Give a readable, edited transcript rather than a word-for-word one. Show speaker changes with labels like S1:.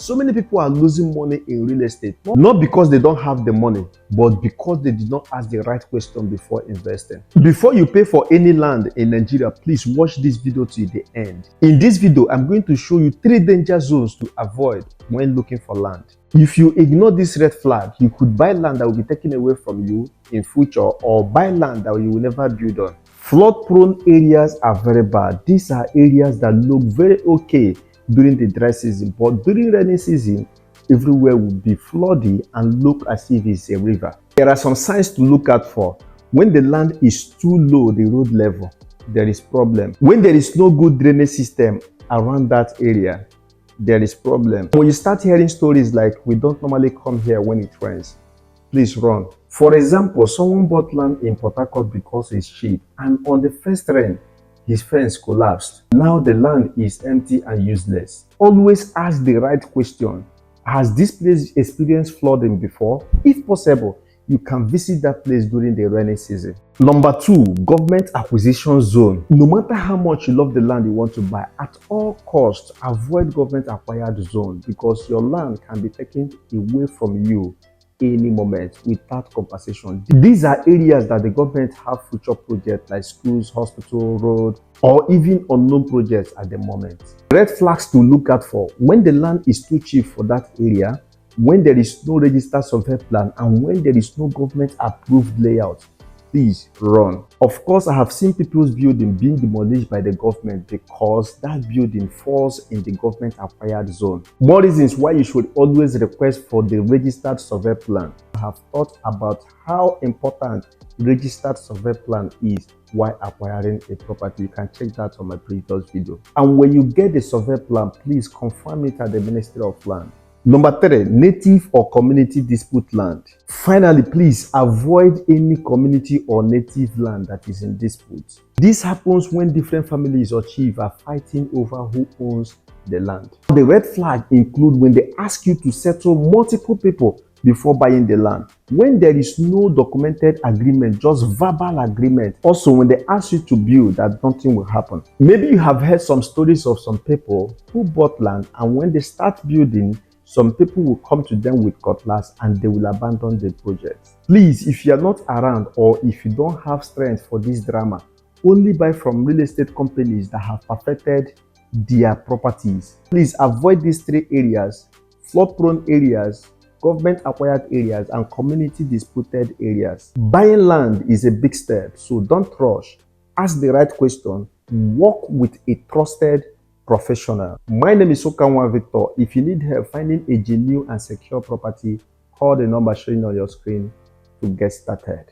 S1: So many people are losing money in real estate, not because they don't have the money, but because they did not ask the right question before investing. Before you pay for any land in Nigeria, please watch this video to the end. In this video, I'm going to show you 3 danger zones to avoid when looking for land. If you ignore this red flag, you could buy land that will be taken away from you in future, or buy land that you will never build on. Flood-prone areas are very bad. These are areas that look very okay during the dry season, but during rainy season, everywhere will be floody and look as if it's a river. There are some signs to look out for. When the land is too low, the road level, there is problem. When there is no good drainage system around that area, there is problem. When you start hearing stories like, we don't normally come here when it rains, please run. For example, someone bought land in Port Harcourt because it's cheap, and on the first rain, his fence collapsed. Now the land is empty and useless. Always ask the right question. Has this place experienced flooding before? If possible, you can visit that place during the rainy season. Number 2, government acquisition zone. No matter how much you love the land you want to buy, at all costs, avoid government acquired zone, because your land can be taken away from you any moment without compensation. These are areas that the government have future projects like schools, hospital, road, or even unknown projects at the moment. Red flags to look out for: when the land is too cheap for that area, when there is no registered survey plan, and when there is no government approved layout, please run. Of course, I have seen people's building being demolished by the government because that building falls in the government acquired zone. More reasons why you should always request for the registered survey plan. I have thought about how important registered survey plan is while acquiring a property. You can check that on my previous video. And when you get the survey plan, please confirm it at the Ministry of Land. Number 3, native or community dispute land. Finally, please avoid any community or native land that is in dispute. This happens when different families or chiefs are fighting over who owns the land. The red flag include when they ask you to settle multiple people before buying the land. When there is no documented agreement, just verbal agreement. Also, when they ask you to build, that nothing will happen. Maybe you have heard some stories of some people who bought land, and when they start building, some people will come to them with cutlass and they will abandon the project. Please, if you are not around, or if you don't have strength for this drama, only buy from real estate companies that have perfected their properties. Please avoid these 3 areas: flood-prone areas, government acquired areas, and community disputed areas. Buying land is a big step, so don't rush. Ask the right question. Work with a trusted professional. My name is Okanwa Victor. If you need help finding a genuine and secure property, call the number showing on your screen to get started.